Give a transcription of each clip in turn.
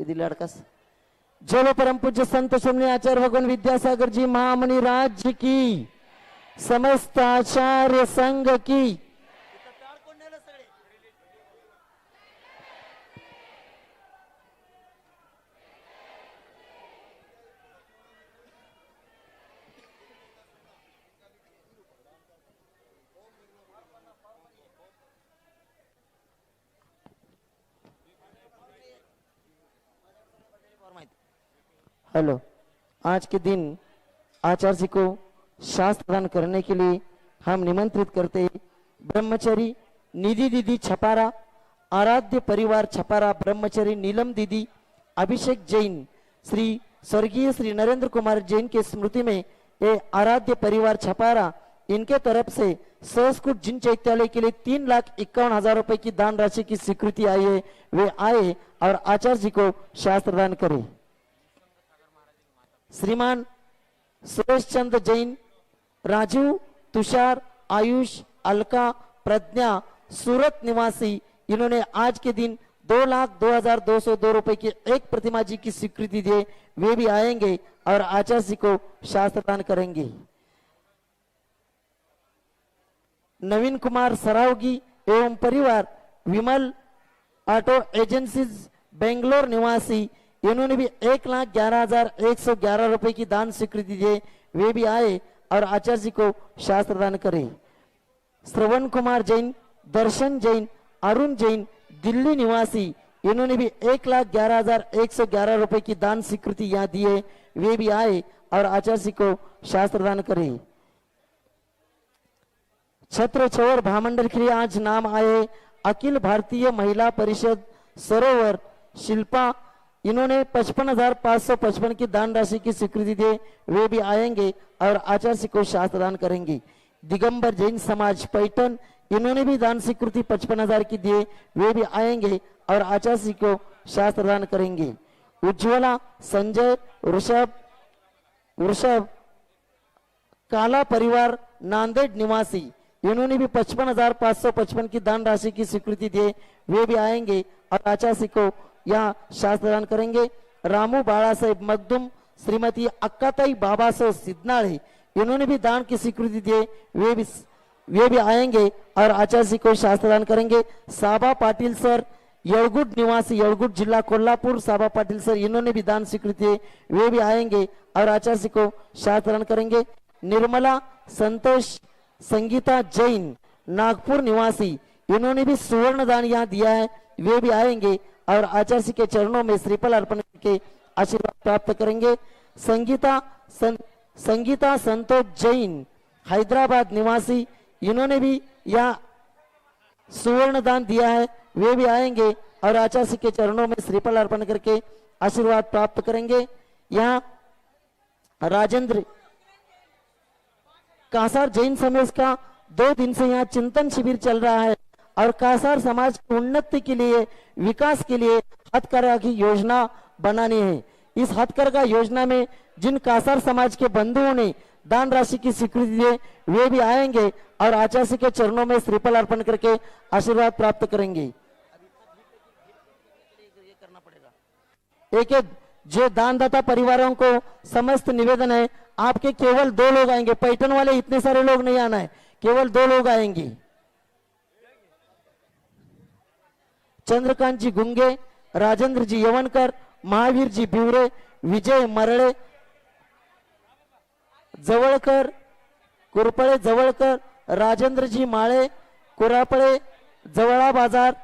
दिले अड़कस। जोलो परम पूज्य संत सुमने आचार्य भगवान विद्यासागर जी महामणि राज्य की, समस्त आचार्य संघ की। हेलो, आज के दिन आचार्य जी को शास्त्र प्रदान करने के लिए हम निमंत्रित करते हैं। ब्रह्मचारी निधि दीदी छपारा, आराध्य परिवार छपारा, ब्रह्मचारी नीलम दीदी, अभिषेक जैन, श्री स्वर्गीय श्री नरेंद्र कुमार जैन के स्मृति में ये आराध्य परिवार छपारा, इनके तरफ से संस्कृत जिन चैत्यालय के लिए 3,51,000 रुपए की दान राशि की स्वीकृति आई है। वे आए और आचार्य जी को शास्त्र दान करें। श्रीमान सुरेश चंद्र जैन, राजू, तुषार, आयुष, अलका, प्रज्ञा, सूरत निवासी, इन्होंने आज के दिन 2,02,202 रुपए की एक प्रतिमा जी की स्वीकृति दिए। वे भी आएंगे और आचार्य जी को शास्त्र दान करेंगे। नवीन कुमार सरावगी एवं परिवार, विमल ऑटो एजेंसीज बेंगलोर निवासी, इन्होंने भी 1,11,111 रुपए की दान स्वीकृति दी। वे भी आए और आचार्य जी को शास्त्र दान करें। श्रवण कुमार जैन, दर्शन जैन, अरुण जैन, दिल्ली निवासी, इन्होंने भी 1,11,111 रुपए की दान स्वीकृति यहाँ दी है। वे भी आए और आचार्य जी को शास्त्र दान करें। छत्र छवर भामंडल के लिए आज नाम आए अखिल भारतीय महिला परिषद सरोवर शिल्पा, इन्होंने 55,555 की दान राशि की स्वीकृति दी। वे भी आएंगे और आचार्य जी को शास्त्र दान करेंगे। दिगंबर जैन समाज पैठन, इन्होंने भी दान स्वीकृति 55,000 की दिए। वे भी आएंगे और आचार्य जी को शास्त्र दान करेंगे। उज्ज्वला, संजय, वृषभ काला परिवार नांदेड़ निवासी, इन्होंने भी 55,555 की दान राशि की स्वीकृति दी। वे भी आएंगे और आचार्य जी को यहाँ शास्त्र दान करेंगे। रामू बाला साहेब मखदुम, श्रीमती अक्काताई बाबा साहेब सिद्धनाड़े, इन्होंने भी दान की स्वीकृति दी। वे भी आएंगे और आचार्य जी को शास्त्र दान करेंगे। साबा पाटिल सर, यड़गुड निवासी, यड़गुड जिला कोल्हापुर, साबा पाटिल सर, इन्होंने भी दान स्वीकृति दी। वे भी आएंगे और आचार्य जी को शास्त्र दान करेंगे। निर्मला, संतोष, संगीता जैन, नागपुर निवासी, इन्होंने भी सुवर्ण दान यहाँ दिया है। वे भी आएंगे और आचार्य जी के चरणों में श्रीफल अर्पण करके आशीर्वाद प्राप्त करेंगे। संगीता संतोष जैन, हैदराबाद निवासी, इन्होंने भी यहाँ सुवर्ण दान दिया है। वे भी आएंगे और आचार्य जी के चरणों में श्रीफल अर्पण करके आशीर्वाद प्राप्त करेंगे। यहाँ राजेंद्र कासार जैन समाज का 2 दिन से यहाँ चिंतन शिविर चल रहा है और कासार समाज की उन्नति के लिए, विकास के लिए हथकरघा की योजना बनानी है। इस हथकरघा योजना में जिन कासार समाज के बंधुओं ने दान राशि की स्वीकृति दी, वे भी आएंगे और आचार्य जी के चरणों में श्रीफल अर्पण करके आशीर्वाद प्राप्त करेंगे। एक एक जो दानदाता परिवारों को समस्त निवेदन है, आपके केवल 2 लोग आएंगे। पैठन वाले इतने सारे लोग नहीं आना है, केवल 2 लोग आएंगे। चंद्रकांत जी गुंगे, राजेंद्र जी यवनकर, महावीर जी बिवरे, विजय मरळे जवळकर, कुरपळे जवळकर, राजेंद्र जी माळे कुरापळे जवळा बाजार,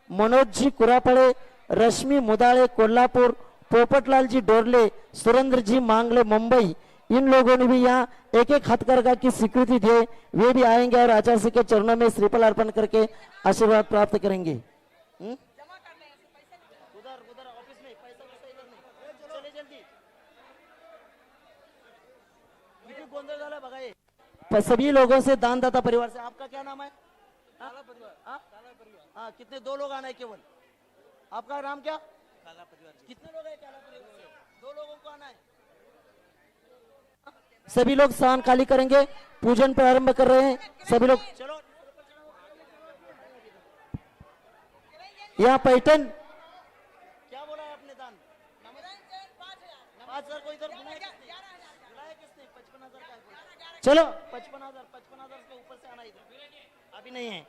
मनोज जी कुरापळे, रश्मि मुदाळे कोल्हापुर, पोपटलाल जी डोरले, सुरेंद्र जी मांगले मुंबई, इन लोगों ने भी यहाँ एक एक हथकरघा की स्वीकृति दी। वे भी आएंगे और आचार्य जी के चरणों में श्रीफल अर्पण करके आशीर्वाद प्राप्त करेंगे। सभी लोगों से, दानदाता परिवार से, आपका क्या नाम है? काला परिवार। हाँ, कितने? 2 लोग आना है केवल। आपका नाम क्या? काला परिवार। कितने लोग हैं काला परिवार से? 2 लोगों को आना है। सभी लोग स्थान खाली करेंगे, पूजन प्रारंभ कर रहे हैं सभी लोग। चलो, यहाँ पैठन क्या बोला है आपने? दान चलो 55,000 के ऊपर से आना इधर, अभी नहीं है।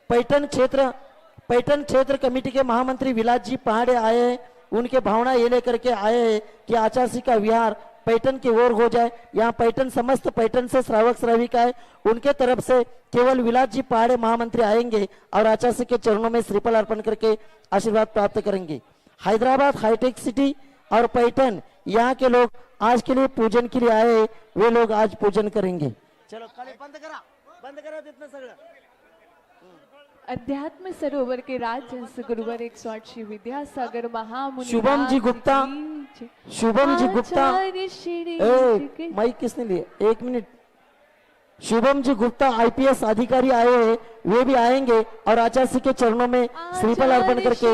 पैठन क्षेत्र कमेटी के महामंत्री विलास जी पहाड़े आए हैं। उनके भावना ये लेकर के आए हैं कि आचार्य का विहार पैठन की ओर हो जाए। यहाँ पैठन समस्त पैठन से श्रावक श्राविका है, उनके तरफ से केवल विलास जी पहाड़े महामंत्री आएंगे और आचार्य के चरणों में श्रीफल अर्पण करके आशीर्वाद प्राप्त करेंगे। हैदराबाद हाईटेक सिटी और पैठन यहाँ के लोग आज के लिए पूजन के लिए आए, वे लोग आज पूजन करेंगे। चलो बंद करा इतना सगळं। अध्यात्म सरोवर के राजहंस गुरुवर 108 श्री विद्यासागर महामुनि शुभम जी गुप्ता माइक किसने लिए? 1 मिनट। शुभम जी गुप्ता IPS अधिकारी आए हैं, वे भी आएंगे और आचार्य के चरणों में श्रीफल अर्पण करके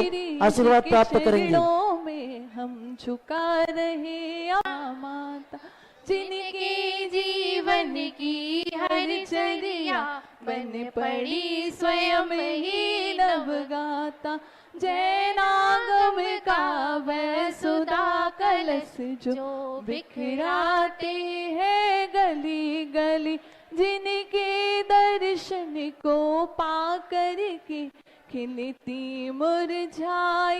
आशीर्वाद प्राप्त करेंगे। में हम झुका रहे माता, जिनके जीवन की हर चर्या बन पड़ी स्वयं ही नवगाता। जैनागम का वह सुधा कलश जो बिखराते हैं गली गली, जिनके दर्शन को पा कर के खिलती मुरझाई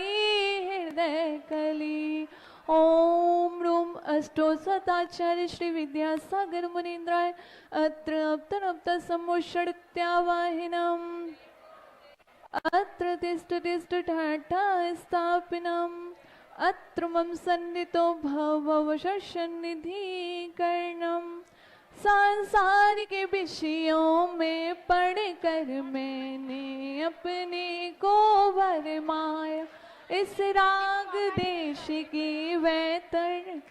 हृदय कली। ओम रूम अष्टो सताचार्य श्री विद्यासागर मुनीन्द्राय अत्र अप्त सम्मुषड्त्यावाहिनम् अत्र तिष्ठ ठाठा स्थापिनम् अत्र मम सन्नितो भवशनिधि कर्णम्। सांसारिक विषयों में पढ़कर मैंने अपने को भरमाया, इस राग देश की वैतर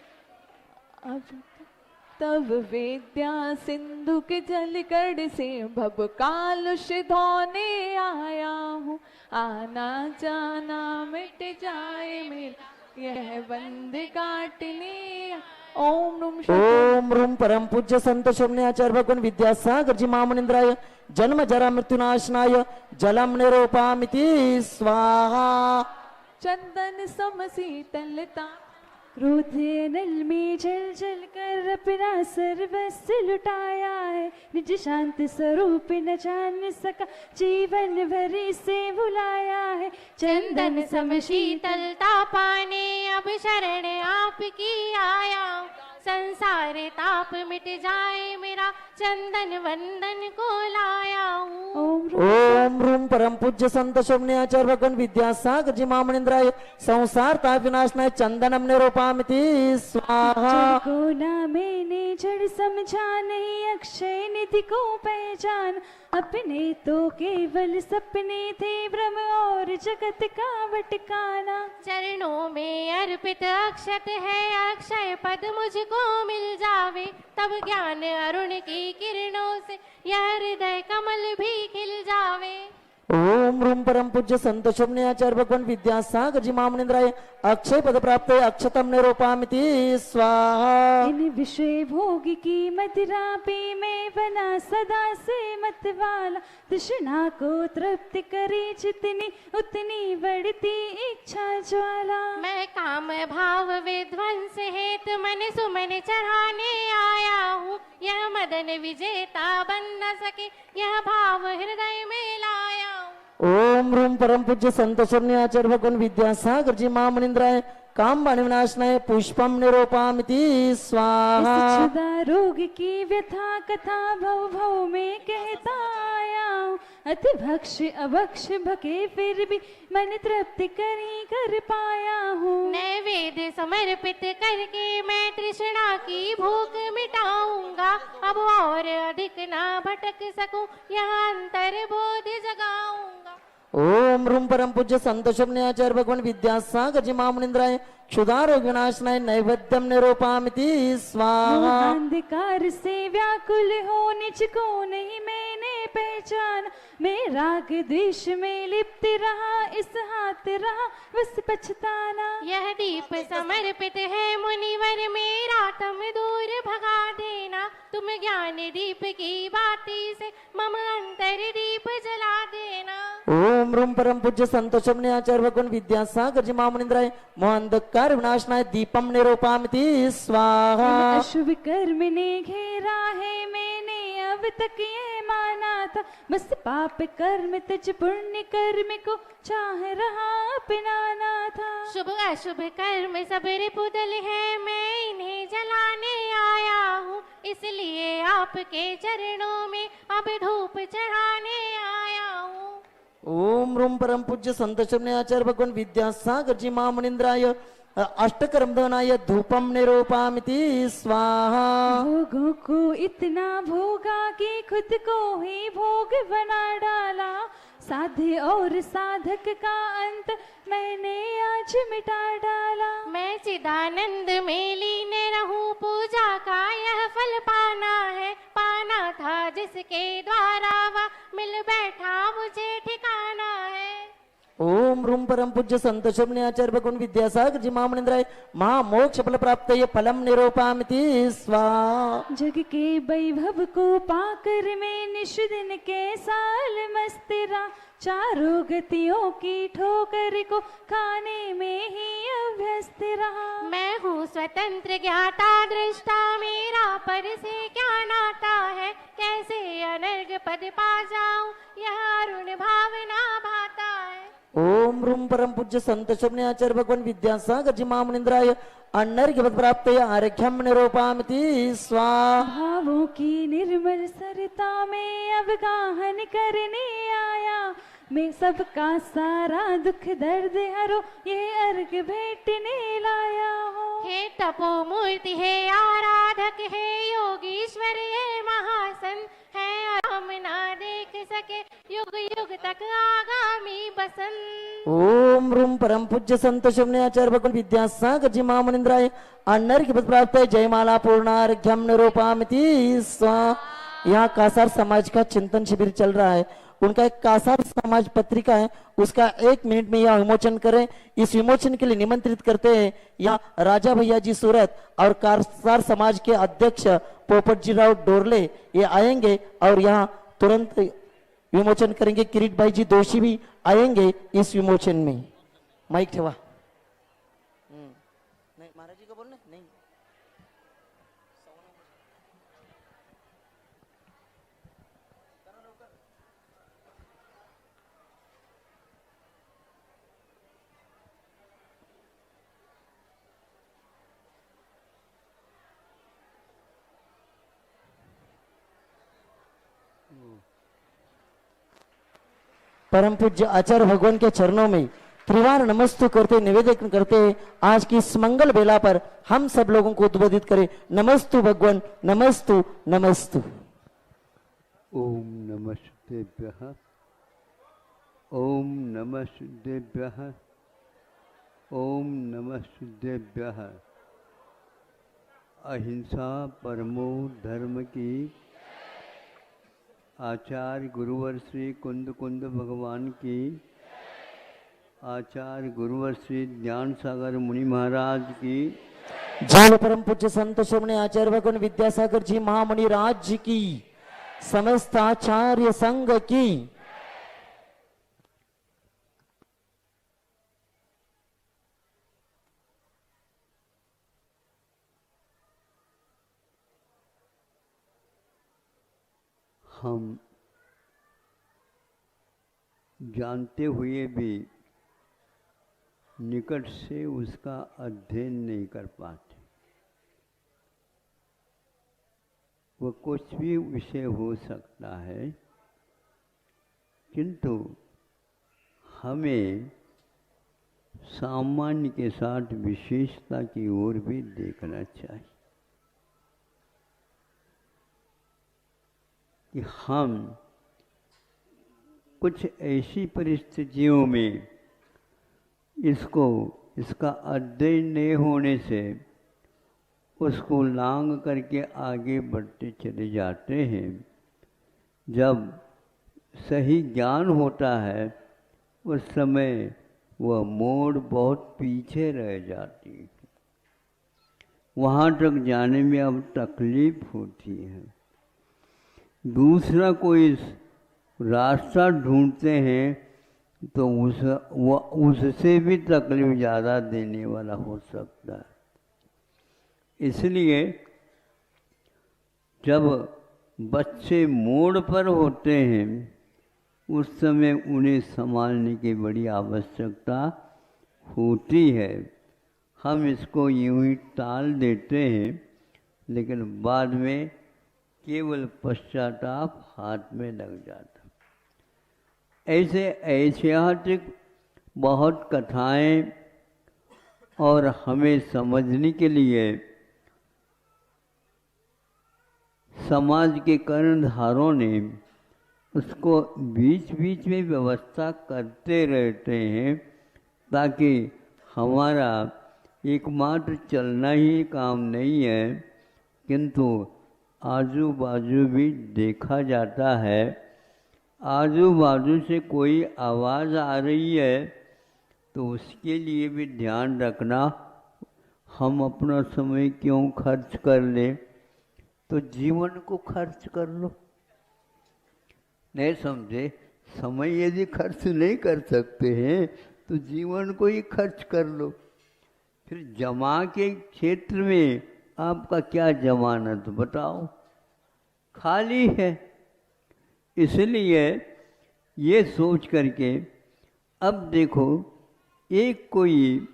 अब तब वेद्या सिंधु के जलकड़ से भव कालुष धोने आया हूँ। आना जाना मिट जाए मेरा यह बंद काट लिया। ओम रूम परम पूज्य संत शोभने आचार्य भगवान विद्यासागर जी महामुनीन्द्राय जन्म जरा मृत्युनाशनाय जलम निरूपामिति स्वाहा। चंदन सम शीतलता रुधिर नल में जल जल कर अपना सर्वस्व लुटाया है, निज शांत स्वरूप न जान सका जीवन भरी से भुलाया है। चंदन सम शीतलता पाने अब शरण आपकी आया, संसार ताप मिट जाए मेरा चंदन वंदन को लाया हूँ। ओम रूम परम पूज्य संत शोभने आचार्य भगवान विद्यासागर जी महामुनीन्द्राय संसार ताप विनाशनाय चंदनम निरूपामिति स्वाहा। को ना मैंने जड़ समझा नहीं अक्षय निधि को पहचान, अपने तो केवल सपने थे भ्रम और जगत का भटकाना। चरणों में अर्पित अक्षत है अक्षय पद मुझको मिल जावे, तब ज्ञान अरुण की किरणों से यह हृदय कमल भी खिल जावे। ओम रूम परम पूज्य संत शोभने आचार्य भगवान विद्यासागर जी महामुनीन्द्राय अक्षय पद प्राप्त अक्षतम निरूपामिति स्वाहा। इन विषय भोग की मदिरा पे मैं बना सदा से मत वाला, तृष्णा को तृप्त करे जितनी उतनी बढ़ती इच्छा ज्वाला। मैं काम भाव विध्वंस हेत मन सुमन चढ़ाने आया हूँ, यह मदन विजेता बन न सके यह भाव हृदय में लाया हूँ। ओम रूम परम पूज्य संत शोभने आचार्य भगवान विद्यासागर जी महामुनीन्द्राय काम बाण विनाशनाय पुष्पम निरूपामिति स्वाहा। छुदा रोग की व्यथा कथा भव भव में कहता आया हूँ, अति भक्ष अभक्ष भके फिर भी मन तृप्ति कर पाया हूँ। नैवेद्य समर्पित करके मैं तृष्णा की भूख मिटाऊंगा, अब और अधिक ना भटक सकूं यह अंतर बोध जगाऊंगा। ओम रूम परम पूज्य संत शोभने आचार्य भगवान विद्यासागर जी महामुनीन्द्राय क्षुधा रोग विनाशनाय नैवेद्यम निरूपामिति स्वाहा। अंधकार से व्याकुल होने निज को नहीं मैंने पहचाना, मैं राग द्वेष में लिप्त रहा, इस हाथ रहा बस पछताना। यह दीप समर्पित है मुनिवर, मेरा तुम दूर भगा देना, तुम ज्ञान दीप की बाती से मम अंतर दीप जला देना। ओम रूम परम पूज्य संतोषमने आचार्य भगवान विद्यासागर जी महामुनिंद्राय मोहंधकार विनाशनाय दीपम निरूपामिति स्वाहा। अशुभ कर्म ने घेरा है, मैंने अब तक ये माना था, बस पाप कर्म तज पुण्य कर्म को चाह रहा अपनाना था। शुभ अशुभ कर्म सब रिपुदल है, मैं इन्हें जलाने आया हूँ, इसलिए आपके चरणों में अब धूप चढ़ाने आया हूँ। ओम रूम परम पूज्य संतोषमने आचार्य भगवान विद्यासागर जी महामुनिंद्राय अष्टकर्मदनाय धूपम निरूपामिति स्वाहा। भोगों को इतना भोगा कि खुद को ही भोग बना डाला, साध्य और साधक का अंत मैंने आज मिटा डाला। मैं चिदानंद में लीन रहूं, पूजा का यह फल पाना है, पाना था जिसके द्वारा वह मिल बैठा मुझे ठिकाना है। ओम रूम परम पूज्य संतोषमने आचार्य भगवान विद्यासागर जी महामुनिंद्राय महामोक्ष फल प्राप्त फलम निरूपामिति स्वाहा। जग के वैभव को पाकर मैं निश दिन के साल मस्त रहा, चारों गतियों की ठोकर को खाने में ही अभ्यस्त रहा। मैं हूँ स्वतंत्र ज्ञाता दृष्टा, मेरा पर से क्या नाता है, कैसे अनर्घ पद पा जाऊं, यह अरुण भावना भाता है। ओम रूम परम पूज्य संतोषमने आचार्य भगवान विद्यासागर जी महामुनिंद्राय अनर्घ्य पद प्राप्त आर्घ्यम निरूपामिति स्वाहा। भावों की निर्मल सरता में अब गाहन करने आया, मैं सबका सारा दुख दर्द हरो ये अर्घ भेंटने लाया हूँ। हे तपो मूर्ति है आराधक है योगीश्वर ये महासन है, हम ना देख सके युग युग तक आगामी बसंत। ओम रूम परम पूज्य संतोषमने आचार्य भगवान विद्यासागर जी महामुनिंद्राय अनर्घ्य पद प्राप्त जयमाला पूर्णार्घ्यम निरूपामिति स्वाहा। यहाँ कासार समाज का चिंतन शिविर चल रहा है, उनका एक कासार समाज पत्रिका है, उसका 1 मिनट में यह विमोचन करें। इस विमोचन के लिए निमंत्रित करते हैं यहाँ राजा भैया जी सूरत और कासार समाज के अध्यक्ष पोपट जी राव डोरले, ये आएंगे और यहाँ तुरंत विमोचन करेंगे। किरीट भाई जी दोषी भी आएंगे इस विमोचन में। माइक ठेवा। नहीं महाराज जी को बोलना नहीं। परम पूज्य आचार्य भगवान के चरणों में त्रिवार नमस्तु करते निवेदन करते आज की इस मंगल बेला पर हम सब लोगों को उद्बोधित करें। नमस्तु भगवान, नमस्तु नमस्तु। ओम नमस्तेभ्यः, ओम नमस्तेभ्यः, ओम नमस्तेभ्यः। अहिंसा परमो धर्म की आचार्य गुरुवर श्री कुंद कुंद भगवान की, आचार्य गुरुवर श्री ज्ञान सागर मुनि महाराज की, जय परम पूज्य संत श्रमणे आचार्य भगवान विद्यासागर जी महामुनि राज जी की, समस्त आचार्य संघ की। हम जानते हुए भी निकट से उसका अध्ययन नहीं कर पाते। वो कुछ भी विषय हो सकता है, किंतु हमें सामान्य के साथ विशेषता की ओर भी देखना चाहिए कि हम कुछ ऐसी परिस्थितियों में इसका अध्ययन नहीं होने से उसको लांग करके आगे बढ़ते चले जाते हैं जब सही ज्ञान होता है उस समय वह मोड़ बहुत पीछे रह जाती है, वहाँ तक जाने में अब तकलीफ होती है। दूसरा कोई रास्ता ढूंढते हैं तो उससे भी तकलीफ ज़्यादा देने वाला हो सकता है। इसलिए जब बच्चे मोड़ पर होते हैं उस समय उन्हें संभालने की बड़ी आवश्यकता होती है। हम इसको यूं ही टाल देते हैं, लेकिन बाद में केवल पश्चाताप हाथ में लग जाता। ऐसे ऐतिहासिक बहुत कथाएं और हमें समझने के लिए समाज के कर्णधारों ने उसको बीच बीच में व्यवस्था करते रहते हैं, ताकि हमारा एकमात्र चलना ही काम नहीं है, किंतु आजू बाजू भी देखा जाता है। आजू बाजू से कोई आवाज़ आ रही है तो उसके लिए भी ध्यान रखना, हम अपना समय क्यों खर्च कर लें, तो जीवन को खर्च कर लो। नहीं समझे? समय यदि खर्च नहीं कर सकते हैं तो जीवन को ही खर्च कर लो। फिर जमा के क्षेत्र में आपका क्या जमानत बताओ, खाली है। इसलिए ये सोच करके अब देखो, एक कोई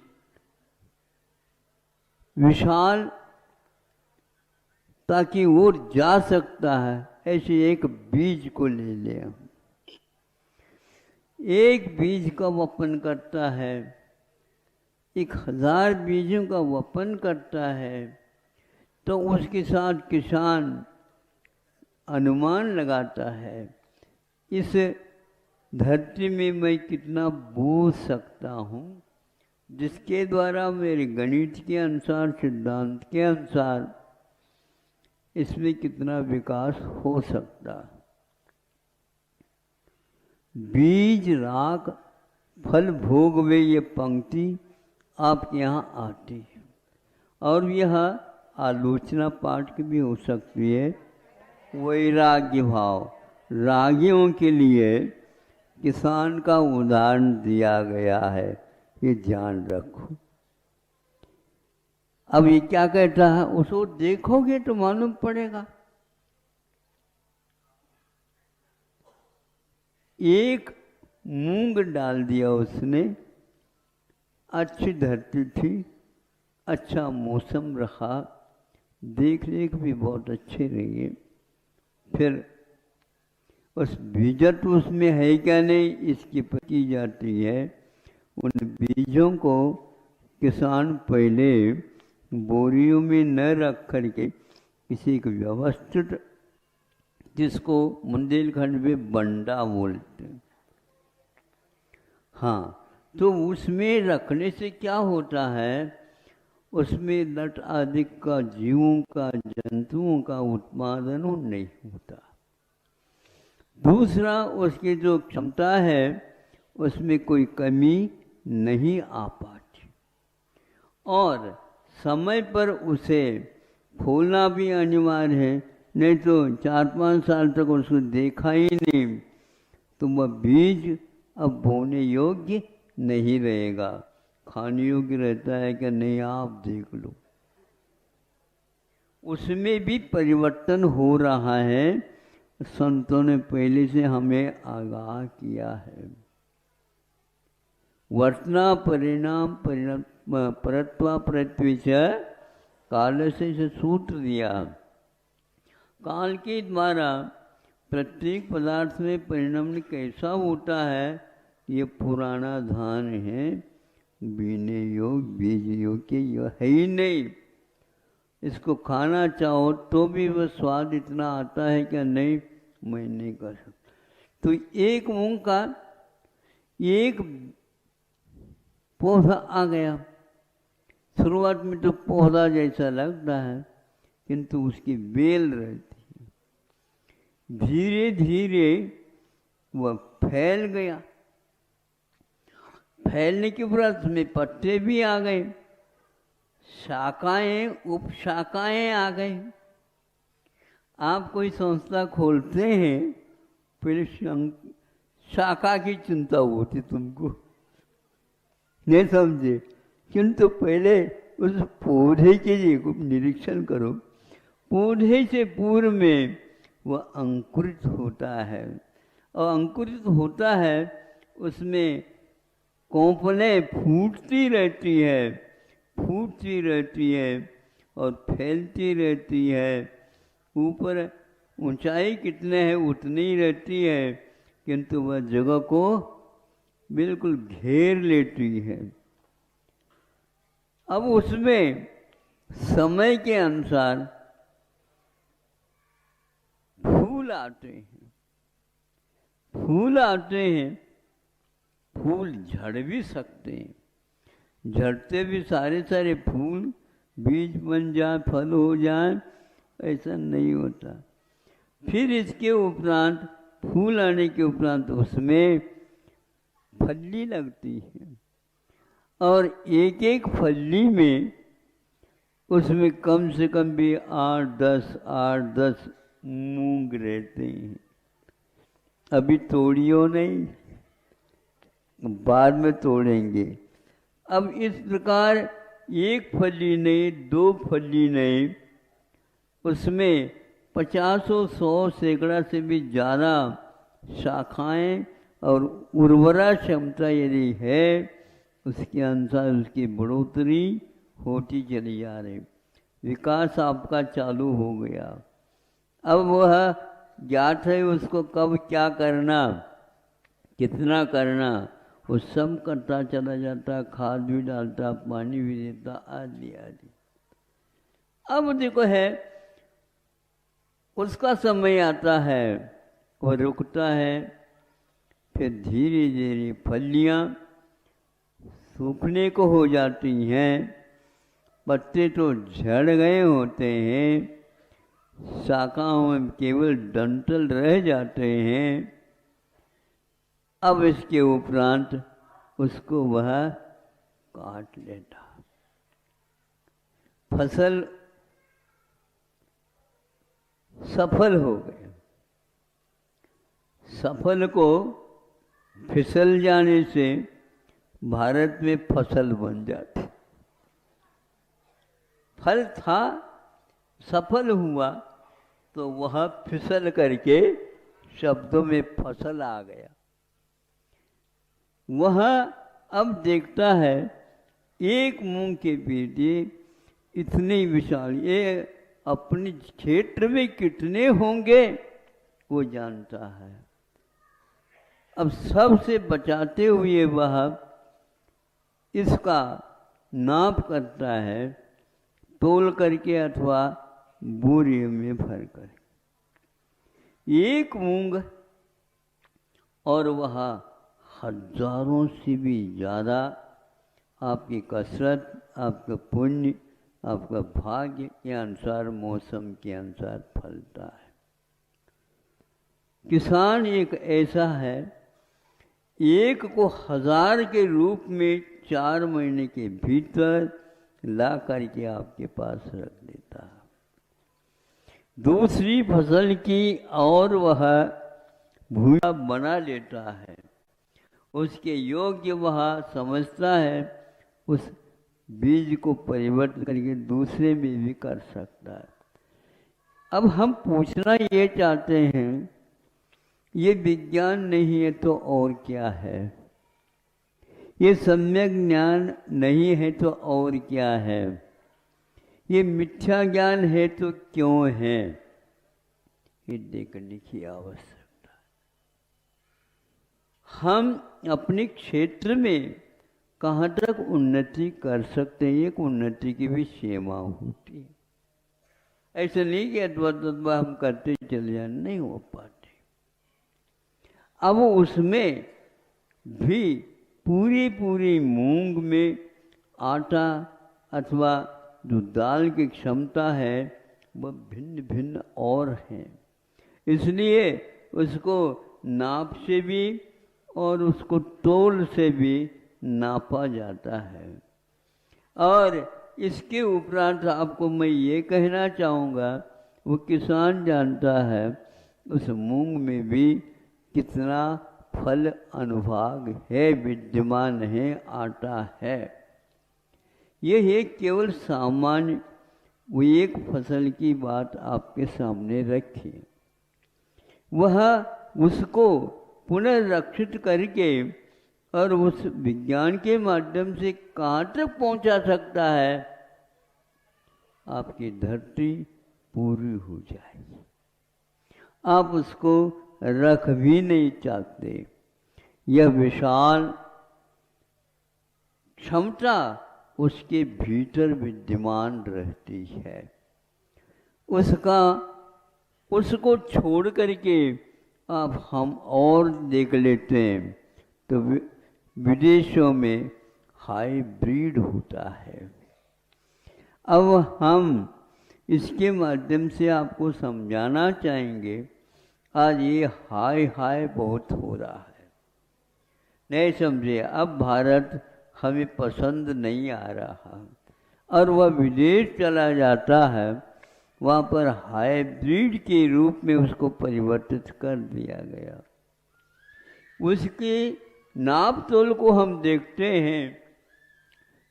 विशाल ताकि वो जा सकता है, ऐसे एक बीज को ले ले हम। एक बीज का वपन करता है, 1000 बीजों का वपन करता है, तो उसके साथ किसान अनुमान लगाता है इस धरती में मैं कितना बो सकता हूँ, जिसके द्वारा मेरे गणित के अनुसार, सिद्धांत के अनुसार इसमें कितना विकास हो सकता है। बीज राग फल भोग वे, ये पंक्ति आपके यहाँ आती है, और यह आलोचना पाठ की भी हो सकती है। वैराग्य भाव, रागियों के लिए किसान का उदाहरण दिया गया है, ये ध्यान रखो। अब ये क्या कहता है, उसको देखोगे तो मालूम पड़ेगा। एक मूंग डाल दिया उसने, अच्छी धरती थी, अच्छा मौसम रहा, देख रेख भी बहुत अच्छे रही। फिर उस बीजत उसमें है क्या नहीं, इसकी की जाती है। उन बीजों को किसान पहले बोरियों में न रख करके किसी एक व्यवस्थित, जिसको बुंदेलखंड में बंडा बोलते हैं, हाँ, तो उसमें रखने से क्या होता है, उसमें लट आदि का, जीवों का, जंतुओं का उत्पादन नहीं होता। दूसरा, उसकी जो क्षमता है उसमें कोई कमी नहीं आ पाती, और समय पर उसे फूलना भी अनिवार्य है, नहीं तो 4-5 साल तक उसको देखा ही नहीं तो वह बीज अब बोने योग्य नहीं रहेगा। खाने योग्य रहता है कि नहीं, आप देख लो। उसमें भी परिवर्तन हो रहा है, संतों ने पहले से हमें आगाह किया है। वर्तना परिणाम परत्वा पृथ्वी से काल से सूत्र दिया। काल के द्वारा प्रत्येक पदार्थ में परिणाम कैसा होता है, ये पुराना धान है, बीने योग, बीज योग के योग है ही नहीं। इसको खाना चाहो तो भी वह स्वाद इतना आता है कि नहीं, मैं नहीं कर सकता। तो एक मूंग का एक पौधा आ गया, शुरुआत में तो पौधा जैसा लगता है, किंतु उसकी बेल रहती है। धीरे धीरे वह फैल गया। फैलने के उपरांत उसमें पत्ते भी आ गए, शाखाएं उपशाखाएं आ गई। आप कोई संस्था खोलते हैं, पहले शाखा की चिंता होती तुमको, नहीं समझे? किंतु पहले उस पौधे के लिए निरीक्षण करो। पौधे से पूर्व में वह अंकुरित होता है, और अंकुरित होता है उसमें कोंपलें फूटती रहती है और फैलती रहती है। ऊपर ऊंचाई कितने है उतनी ही रहती है, किंतु वह जगह को बिल्कुल घेर लेती है। अब उसमें समय के अनुसार फूल आते हैं, फूल झड़ भी सकते हैं, झड़ते भी सारे सारे फूल बीज बन जाए, फल हो जाए, ऐसा नहीं होता। फिर इसके उपरांत फूल आने के उपरांत उसमें फली लगती है, और एक एक फली में उसमें कम से कम भी 8-10 मूंग रहते हैं। अभी तोड़ियो नहीं, बाद में तोड़ेंगे। अब इस प्रकार एक फली नहीं, 2 फली नहीं, उसमें 50-100 सैकड़ा से भी ज़्यादा शाखाएं और उर्वरा क्षमता यदि है, उसके अनुसार उसकी बढ़ोतरी होती चली जा रही, विकास आपका चालू हो गया। अब वह ज्ञात है उसको कब क्या करना, कितना करना, वो सब करता चला जाता, खाद भी डालता, पानी भी देता, आदि आदि। अब देखो है उसका समय आता है, वह रुकता है, फिर धीरे धीरे फलियाँ सूखने को हो जाती हैं, पत्ते तो झड़ गए होते हैं, शाखाओं में केवल डंठल रह जाते हैं। अब इसके उपरांत उसको वह काट लेता। फसल सफल हो गए, सफल को फिसल जाने से भारत में फसल बन जाती। फल था, सफल हुआ, तो वह फिसल करके शब्दों में फसल आ गया। वह अब देखता है एक मूंग के पीछे इतनी विशाल, ये अपने क्षेत्र में कितने होंगे वो जानता है। अब सबसे बचाते हुए वह इसका नाप करता है, तोल करके अथवा बोरी में भर कर। एक मूंग और वह हजारों से भी ज़्यादा आपकी कसरत, आपका पुण्य, आपका भाग्य के अनुसार, मौसम के अनुसार फलता है। किसान एक ऐसा है, एक को 1000 के रूप में 4 महीने के भीतर ला करके आपके पास रख देता है। दूसरी फसल की और वह भूया बना लेता है, उसके योग्य वह समझता है, उस बीज को परिवर्तित करके दूसरे में भी कर सकता है। अब हम पूछना ये चाहते हैं, ये विज्ञान नहीं है तो और क्या है? ये सम्यक ज्ञान नहीं है तो और क्या है? ये मिथ्या ज्ञान है तो क्यों है? ये देखने की आवश्यकता है। हम अपने क्षेत्र में कहाँ तक उन्नति कर सकते हैं, एक उन्नति की भी सीमा होती है। ऐसे नहीं कि अथवा हम करते चले जाए, नहीं हो पाते। अब उसमें भी पूरी मूंग में आटा अथवा जो दाल की क्षमता है वह भिन्न भिन्न और हैं। इसलिए उसको नाप से भी और उसको तोल से भी नापा जाता है। और इसके उपरांत आपको मैं ये कहना चाहूँगा, वो किसान जानता है उस मूंग में भी कितना फल अनुभाग है, विद्यमान है, आटा है। ये है केवल सामान्य वो एक फसल की बात आपके सामने रखी, वह उसको पुनर्रक्षित करके और उस विज्ञान के माध्यम से कहाँ तक पहुँचा सकता है, आपकी धरती पूरी हो जाएगी। आप उसको रख भी नहीं चाहते। यह विशाल क्षमता उसके भीतर विद्यमान रहती है। उसको छोड़ करके अब हम और देख लेते हैं तो विदेशों में हाइब्रिड होता है। अब हम इसके माध्यम से आपको समझाना चाहेंगे, आज ये हाय बहुत हो रहा है, नहीं समझे। अब भारत हमें पसंद नहीं आ रहा और वह विदेश चला जाता है, वहाँ पर हाइब्रिड के रूप में उसको परिवर्तित कर दिया गया। उसके नाप तोल को हम देखते हैं,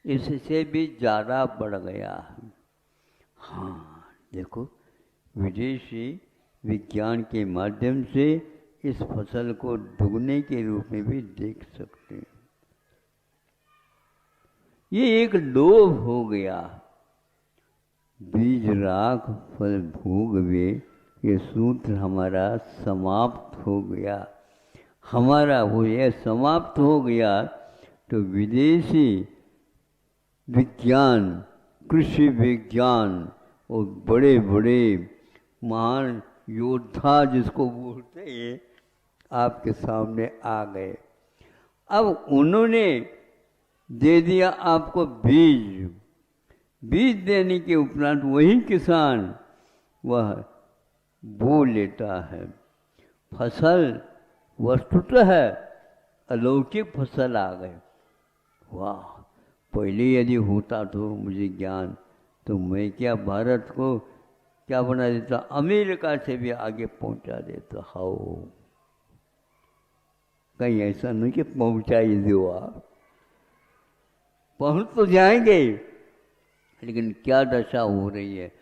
इससे भी ज़्यादा बढ़ गया है। हाँ देखो, विदेशी विज्ञान के माध्यम से इस फसल को दुगने के रूप में भी देख सकते हैं। ये एक लोभ हो गया, बीज राख फल भोग वे, ये सूत्र हमारा समाप्त हो गया। हमारा वो ये समाप्त हो गया तो विदेशी विज्ञान, कृषि विज्ञान और बड़े बड़े महान योद्धा जिसको बोलते हैं, आपके सामने आ गए। अब उन्होंने दे दिया आपको बीज, बीज देने के उपरांत वही किसान वह बो लेता है। फसल वस्तुतः अलौकिक फसल आ गए। वाह, पहले यदि होता तो मुझे ज्ञान, तो मैं क्या भारत को क्या बना देता, अमेरिका से भी आगे पहुंचा देता। हाओ, कहीं ऐसा नहीं कि पहुंचा ही दो, आप पहुंच तो जाएंगे, लेकिन क्या दशा हो रही है।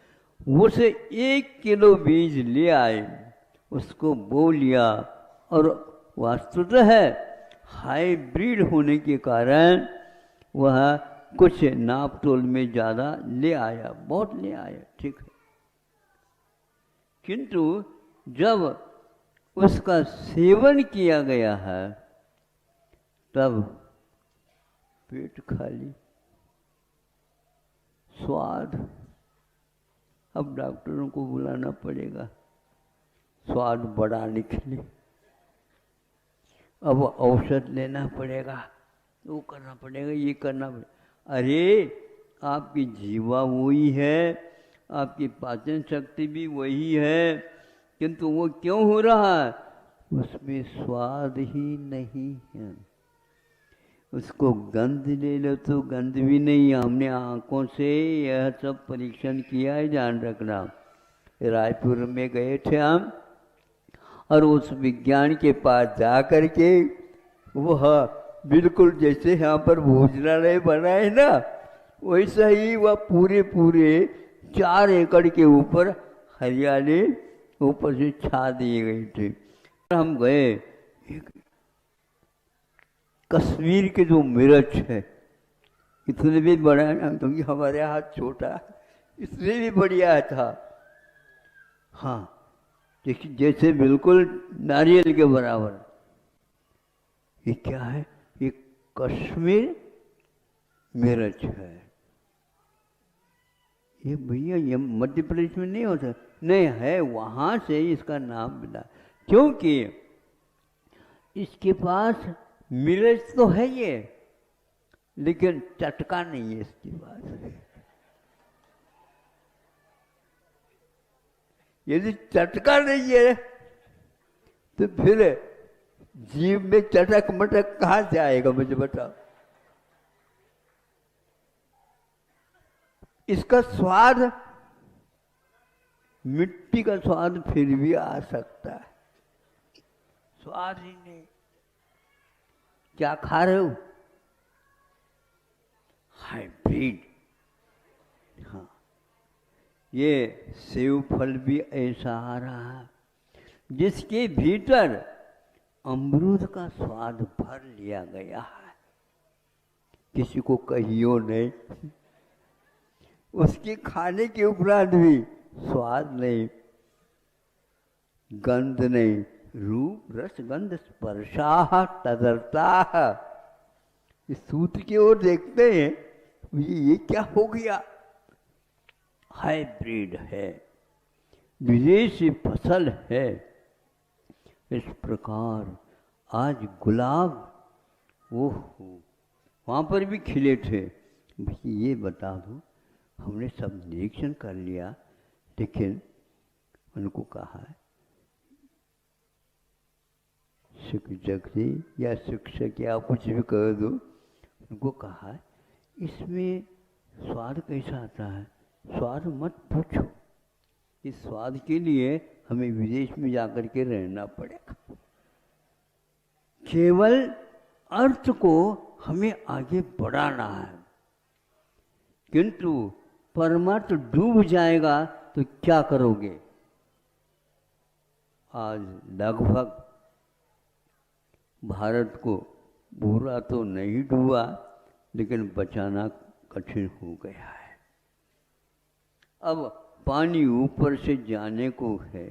वो से 1 किलो बीज ले आए, उसको बो लिया और वास्तुतः हाइब्रिड होने के कारण वह कुछ नाप तोल में ज़्यादा ले आया, बहुत ले आया, ठीक है। किंतु जब उसका सेवन किया गया है तब पेट खाली, स्वाद। अब डॉक्टरों को बुलाना पड़ेगा स्वाद बढ़ाने के लिए, अब औषध लेना पड़ेगा, वो करना पड़ेगा, ये करना पड़ेगा। अरे आपकी जीवा वही है, आपकी पाचन शक्ति भी वही है, किंतु वो क्यों हो रहा है, उसमें स्वाद ही नहीं है। उसको गंध ले लो तो गंध भी नहीं। हमने आँखों से यह सब परीक्षण किया है, जान रखना। रायपुर में गए थे हम और उस विज्ञान के पास जा कर के वह बिल्कुल जैसे यहाँ पर भोजनालय बना है ना, वैसा ही वह पूरे 4 एकड़ के ऊपर हरियाली ऊपर से छा दिए गए थे। हम गए, कश्मीर के जो मिर्च है, इतने भी बड़ा है ना, क्योंकि हमारे हाथ छोटा, इसलिए भी बढ़िया था। हाँ, जैसे बिल्कुल नारियल के बराबर। ये क्या है, ये कश्मीर मिर्च है। ये भैया ये मध्य प्रदेश में नहीं होता, नहीं है, वहाँ से इसका नाम मिला, क्योंकि इसके पास मिर्च तो है ये, लेकिन चटका नहीं है इसके पास। यदि चटका नहीं है तो फिर जीव में चटक मटक कहाँ से आएगा, मुझे बताओ। इसका स्वाद, मिट्टी का स्वाद फिर भी आ सकता है, स्वाद ही नहीं। क्या खा रहे हो? हाइब्रिड। हाँ, ये सेव फल भी ऐसा आ रहा है जिसके भीतर अमरूद का स्वाद भर लिया गया है, किसी को कहियो नहीं। उसके खाने के उपरांत भी स्वाद नहीं, गंध नहीं, रूप रस गंध स्पर्शा तदर्था। इस सूत्र की ओर देखते हैं, ये क्या हो गया? हाइब्रिड है, विदेशी फसल है। इस प्रकार आज गुलाब, ओहो, वहाँ पर भी खिले थे। ये बता दो, हमने सब निरीक्षण कर लिया, लेकिन उनको कहा है शिक्षक जी या शिक्षक या कुछ भी कह दो, उनको कहा है इसमें स्वाद कैसा आता है, स्वाद मत पूछो। इस स्वाद के लिए हमें विदेश में जाकर के रहना पड़ेगा। केवल अर्थ को हमें आगे बढ़ाना है, किंतु परमार्थ डूब जाएगा तो क्या करोगे? आज लगभग भारत को पूरा तो नहीं डूबा, लेकिन बचाना कठिन हो गया है। अब पानी ऊपर से जाने को है,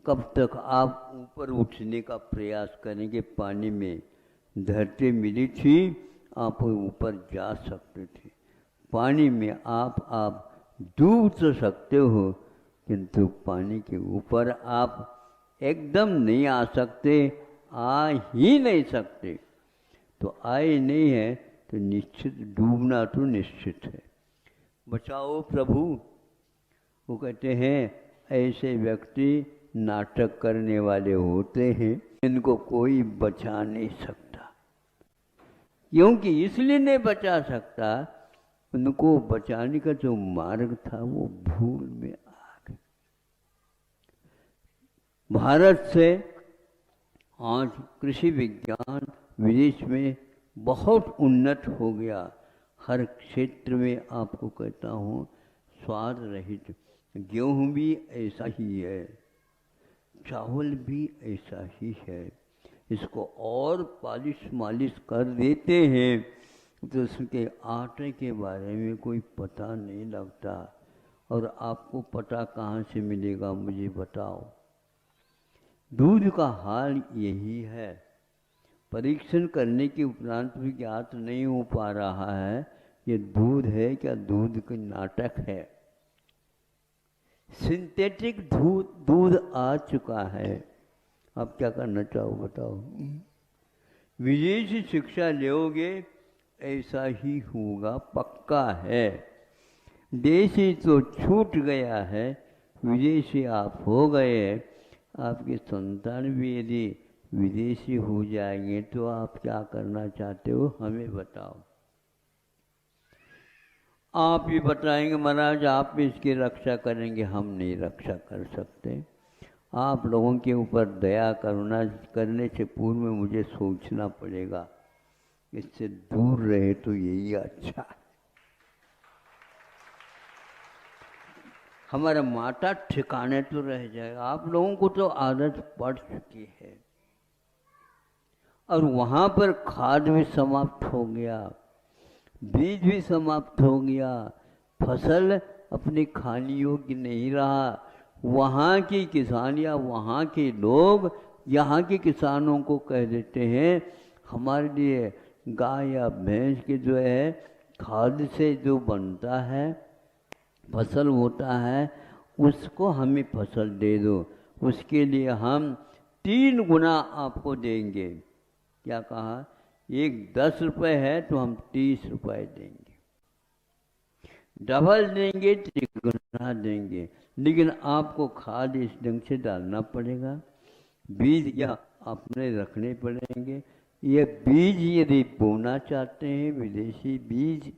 कब तक आप ऊपर उठने का प्रयास करेंगे? पानी में धरती मिली थी, आप ऊपर जा सकते थे। पानी में आप डूब तो सकते हो, किंतु पानी के ऊपर आप एकदम नहीं आ सकते, आ ही नहीं सकते। तो आए नहीं है तो निश्चित डूबना तो निश्चित है। बचाओ प्रभु। वो कहते हैं ऐसे व्यक्ति नाटक करने वाले होते हैं, इनको कोई बचा नहीं सकता। क्योंकि इसलिए नहीं बचा सकता, उनको बचाने का जो मार्ग था वो भूल में आ गए। भारत से आज कृषि विज्ञान विदेश में बहुत उन्नत हो गया। हर क्षेत्र में आपको कहता हूँ स्वाद रहित। गेहूँ भी ऐसा ही है, चावल भी ऐसा ही है। इसको और पालिश मालिश कर देते हैं तो उसके आटे के बारे में कोई पता नहीं लगता। और आपको पता कहाँ से मिलेगा, मुझे बताओ। दूध का हाल यही है। परीक्षण करने के उपरांत भी ज्ञात नहीं हो पा रहा है ये दूध है क्या दूध का नाटक है। सिंथेटिक दूध आ चुका है। आप क्या करना चाहो बताओ। विदेशी शिक्षा लोगे ऐसा ही होगा, पक्का है। देशी तो छूट गया है, विदेशी आप हो गए। आपके संतान भी यदि विदेशी हो जाएंगे तो आप क्या करना चाहते हो, हमें बताओ। आप भी बताएंगे महाराज आप भी इसकी रक्षा करेंगे, हम नहीं रक्षा कर सकते। आप लोगों के ऊपर दया करुणा करने से पूर्व में मुझे सोचना पड़ेगा, इससे दूर रहे तो यही अच्छा है। हमारा माता ठिकाने तो रह जाएगा। आप लोगों को तो आदत पड़ चुकी है और वहाँ पर खाद भी समाप्त हो गया, बीज भी समाप्त हो गया, फसल अपनी खाने योग्य नहीं रहा। वहाँ की किसान या वहाँ के लोग यहाँ के किसानों को कह देते हैं हमारे लिए गाय या भैंस के जो है खाद से जो बनता है फसल होता है उसको हमें फसल दे दो, उसके लिए हम 3 गुना आपको देंगे। क्या कहा, एक 10 रुपये है तो हम 30 रुपये देंगे, डबल देंगे, 3 गुना देंगे। लेकिन आपको खाद इस ढंग से डालना पड़ेगा, बीज या अपने रखने पड़ेंगे। ये बीज यदि बोना चाहते हैं विदेशी बीज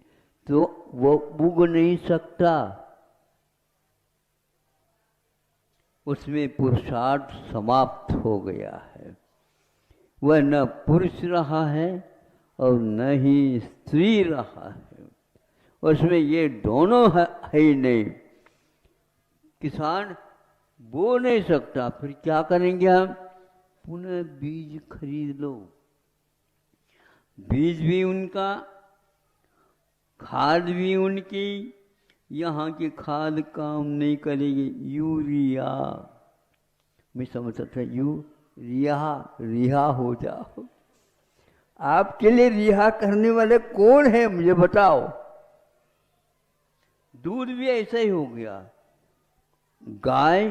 तो वो उग नहीं सकता, उसमें पुरुषार्थ समाप्त हो गया है। वह न पुरुष रहा है और न ही स्त्री रहा है, उसमें ये दोनों है ही नहीं। किसान बो नहीं सकता, फिर क्या करेंगे हम? पुनः बीज खरीद लो। बीज भी उनका, खाद भी उनकी। यहाँ की खाद काम नहीं करेगी, यूरिया। मैं समझता था रिहा हो जाओ। आपके लिए रिहा करने वाले कौन है मुझे बताओ? दूध भी ऐसा ही हो गया। गाय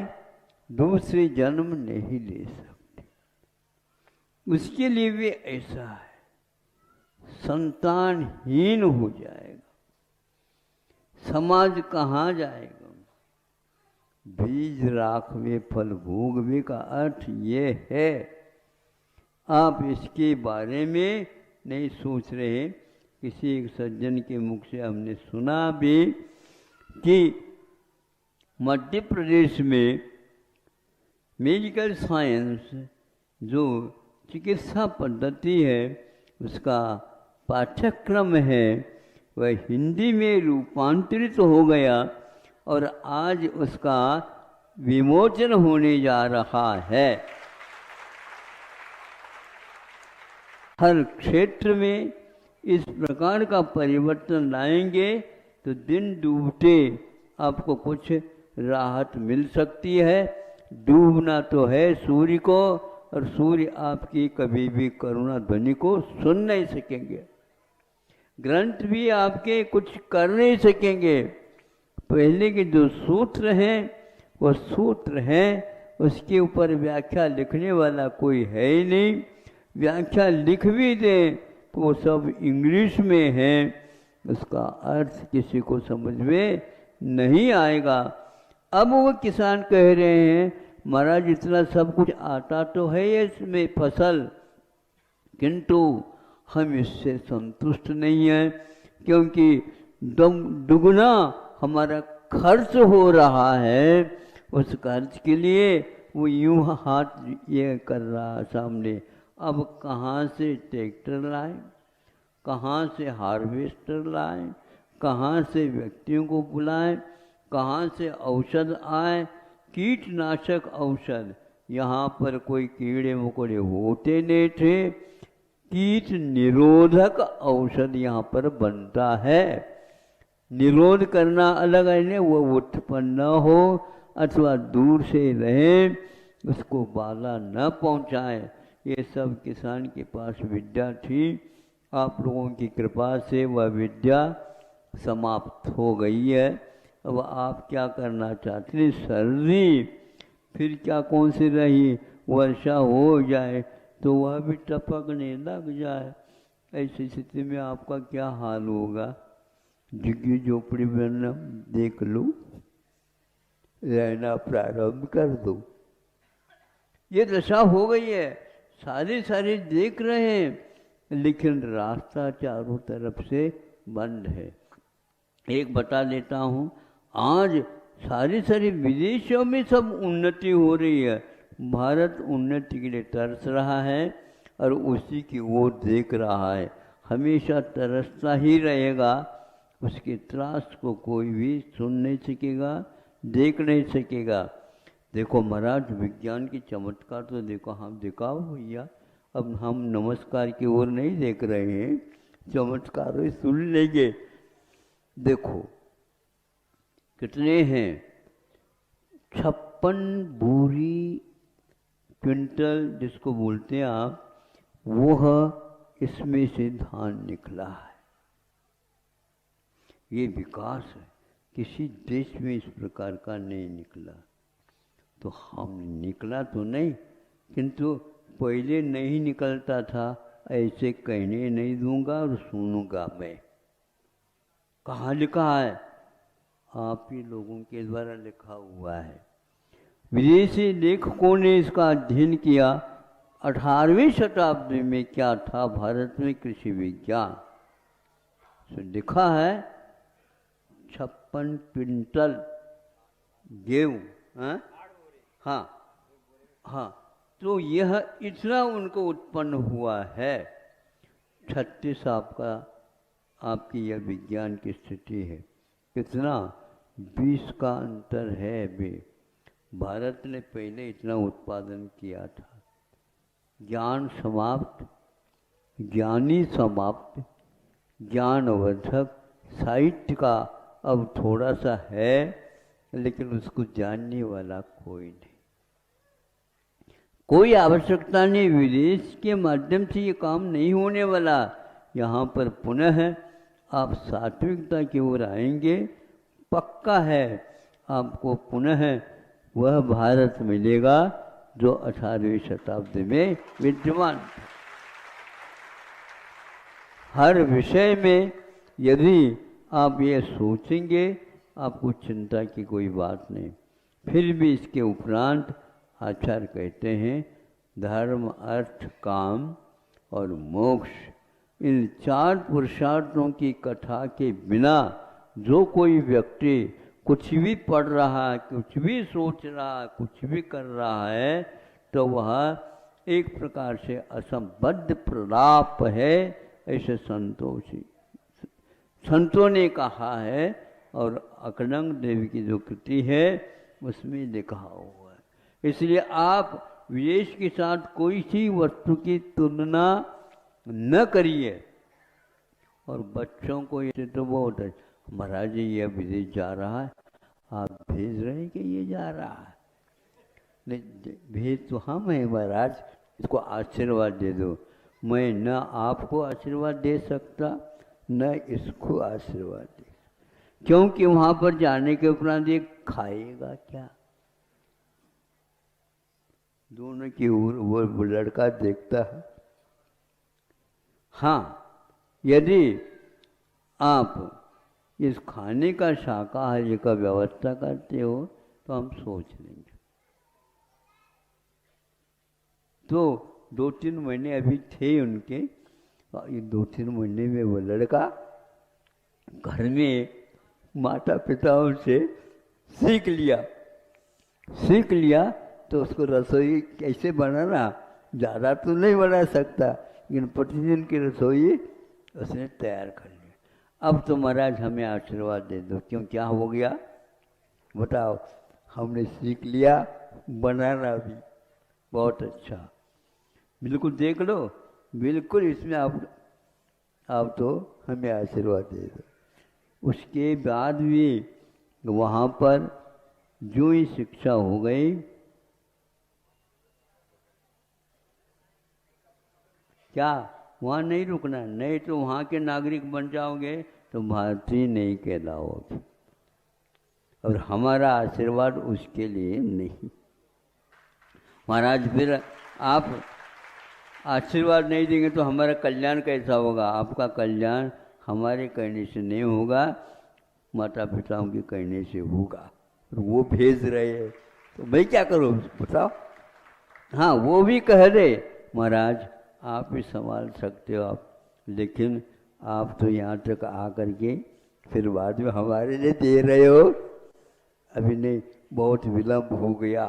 दूसरे जन्म नहीं ले सकती, उसके लिए भी ऐसा है, संतानहीन हो जाएगा। समाज कहाँ जाएगा? बीज राखवे फल भोगवे का अर्थ ये है। आप इसके बारे में नहीं सोच रहे। किसी एक सज्जन के मुख से हमने सुना भी कि मध्य प्रदेश में मेडिकल साइंस जो चिकित्सा पद्धति है उसका पाठ्यक्रम है वह हिंदी में रूपांतरित हो गया और आज उसका विमोचन होने जा रहा है। हर क्षेत्र में इस प्रकार का परिवर्तन लाएंगे तो दिन डूबते आपको कुछ राहत मिल सकती है। डूबना तो है सूर्य को, और सूर्य आपकी कभी भी करुणा ध्वनि को सुन नहीं सकेंगे। ग्रंथ भी आपके कुछ कर नहीं सकेंगे। पहले के जो सूत्र हैं वो सूत्र हैं, उसके ऊपर व्याख्या लिखने वाला कोई है ही नहीं। व्याख्या लिख भी दें तो वो सब इंग्लिश में है, उसका अर्थ किसी को समझ में नहीं आएगा। अब वो किसान कह रहे हैं महाराज इतना सब कुछ आता तो है इसमें फसल, किंतु हम इससे संतुष्ट नहीं हैं क्योंकि दुगना हमारा खर्च हो रहा है। उस खर्च के लिए वो यूं हाथ ये कर रहा है सामने। अब कहाँ से ट्रैक्टर लाए, कहाँ से हार्वेस्टर लाए, कहाँ से व्यक्तियों को बुलाएं, कहाँ से औषध आए, कीटनाशक औषध। यहाँ पर कोई कीड़े मकोड़े होते नहीं थे, कीट निरोधक औषध यहाँ पर बनता है। निरोध करना अलग है, वो उत्पन्न हो अथवा दूर से रहे, उसको बाधा न पहुँचाए। ये सब किसान के पास विद्या थी। आप लोगों की कृपा से वह विद्या समाप्त हो गई है। अब आप क्या करना चाहते हैं? सर्दी, फिर क्या कौन सी रही, वर्षा हो जाए तो वह भी टपकने लग जाए। ऐसी स्थिति में आपका क्या हाल होगा? झुग्गी झोपड़ी बनना देख लो, रहना प्रारंभ कर दो। ये दशा हो गई है, सारे देख रहे हैं लेकिन रास्ता चारों तरफ से बंद है। एक बता देता हूँ, आज सारी विदेशों में सब उन्नति हो रही है। भारत उन्नति के लिए तरस रहा है और उसी की ओर देख रहा है। हमेशा तरसता ही रहेगा, उसके त्रास को कोई भी सुन नहीं सकेगा, देख नहीं सकेगा। देखो महाराज विज्ञान की चमत्कार तो देखो, हम दिखाओ भैया। अब हम नमस्कार की ओर नहीं देख रहे हैं, चमत्कार ही सुन लेंगे। देखो कितने हैं, 56 बोरी क्विंटल जिसको बोलते हैं आप, वह इसमें से धान निकला है। ये विकास है, किसी देश में इस प्रकार का नहीं निकला। तो हम निकला तो नहीं, किंतु पहले नहीं निकलता था ऐसे कहने नहीं दूंगा और सुनूंगा मैं। कहाँ लिखा है? आप ही लोगों के द्वारा लिखा हुआ है। विदेशी लेखकों ने इसका अध्ययन किया। 18वीं शताब्दी में क्या था भारत में कृषि विज्ञान, तो लिखा है 56 क्विंटल गेहूँ। हाँ हाँ, तो यह इतना उनको उत्पन्न हुआ है। 36 आपकी यह विज्ञान की स्थिति है। कितना 20 का अंतर है अभी। भारत ने पहले इतना उत्पादन किया था। ज्ञान समाप्त, ज्ञानी समाप्त, ज्ञानवर्धक साहित्य का अब थोड़ा सा है, लेकिन उसको जानने वाला कोई नहीं। कोई आवश्यकता नहीं, विदेश के माध्यम से ये काम नहीं होने वाला। यहाँ पर पुनः आप सात्विकता की ओर आएंगे, पक्का है आपको पुनः वह भारत मिलेगा जो 18वीं शताब्दी में विद्यमान था। हर विषय में यदि आप ये सोचेंगे, आपको चिंता की कोई बात नहीं। फिर भी इसके उपरांत आचार्य कहते हैं धर्म, अर्थ, काम और मोक्ष, इन 4 पुरुषार्थों की कथा के बिना जो कोई व्यक्ति कुछ भी पढ़ रहा है, कुछ भी सोच रहा है, कुछ भी कर रहा है, तो वह एक प्रकार से असंबद्ध प्रलाप है, ऐसे संतों ने कहा है। और अकलंग देवी की जो कृति है उसमें लिखा हुआ है। इसलिए आप विदेश के साथ कोई सी वस्तु की तुलना न करिए। और बच्चों को ये तो बहुत है, महाराज जी ये विदेश जा रहा है, आप भेज रहे हैं कि ये जा रहा है? नहीं, भेज तो हम हैं महाराज, इसको आशीर्वाद दे दो। मैं न आपको आशीर्वाद दे सकता, न इसको आशीर्वाद दे, क्योंकि वहां पर जाने के उपरांत ये खाएगा क्या? दोनों की ओर वो लड़का देखता है। हाँ, यदि आप इस खाने का शाकाहारी का व्यवस्था करते हो तो हम सोच लेंगे। तो 2-3 महीने अभी थे उनके, ये 2-3 महीने में वो लड़का घर में माता पिताओं से सीख लिया। तो उसको रसोई कैसे बनाना, ज़्यादा तो नहीं बना सकता, लेकिन प्रतिदिन की रसोई उसने तैयार कर ली। अब तो महाराज हमें आशीर्वाद दे दो, क्यों क्या हो गया बताओ? हमने सीख लिया बनाना भी, बहुत अच्छा। बिल्कुल देख लो, बिल्कुल इसमें आप तो हमें आशीर्वाद दे दो। उसके बाद भी वहाँ पर जो ही शिक्षा हो गई, क्या वहाँ नहीं रुकना, नहीं तो वहाँ के नागरिक बन जाओगे तो भारतीय नहीं कहलाओगे। और हमारा आशीर्वाद उसके लिए नहीं। महाराज फिर आप आशीर्वाद नहीं देंगे तो हमारा कल्याण कैसा होगा? आपका कल्याण हमारे कहने से नहीं होगा, माता पिताओं के कहने से होगा। और वो भेज रहे हैं तो मैं क्या करूँ बताओ? हाँ, वो भी कह रहे महाराज आप ही संभाल सकते हो आप, लेकिन आप तो यहाँ तक आकर के फिर बाद में हमारे लिए दे रहे हो। अभी नहीं, बहुत विलम्ब हो गया,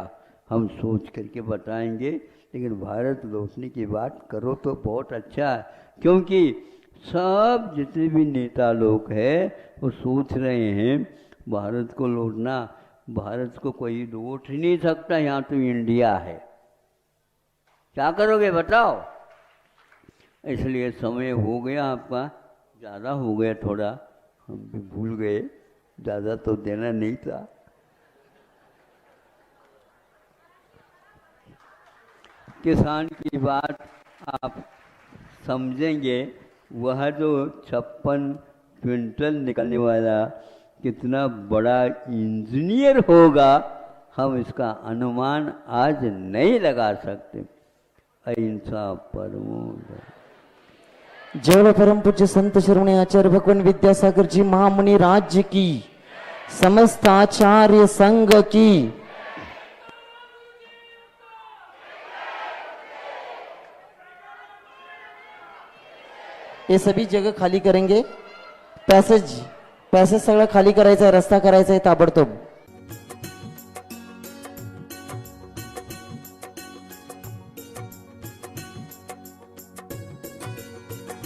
हम सोच करके बताएंगे, लेकिन भारत लौटने की बात करो तो बहुत अच्छा है। क्योंकि सब जितने भी नेता लोग हैं वो सोच रहे हैं भारत को लौटना। भारत को कोई लौट ही नहीं सकता, यहाँ तो इंडिया है, क्या करोगे बताओ? इसलिए समय हो गया आपका, ज़्यादा हो गया थोड़ा, हम भी भूल गए, ज़्यादा तो देना नहीं था। किसान की बात आप समझेंगे, वह जो 56 क्विंटल निकलने वाला कितना बड़ा इंजीनियर होगा, हम इसका अनुमान आज नहीं लगा सकते। अहिंसा परमो जय परम पूज्य संत श्रवणी आचार्य भगवान विद्यासागर जी महामुनि राज्य की, समस्त आचार्य संघ की, ये सभी जगह खाली करेंगे. पॅसेज सगळं खाली करायचं आहे, रस्ता करायचा आहे ताबडतोब.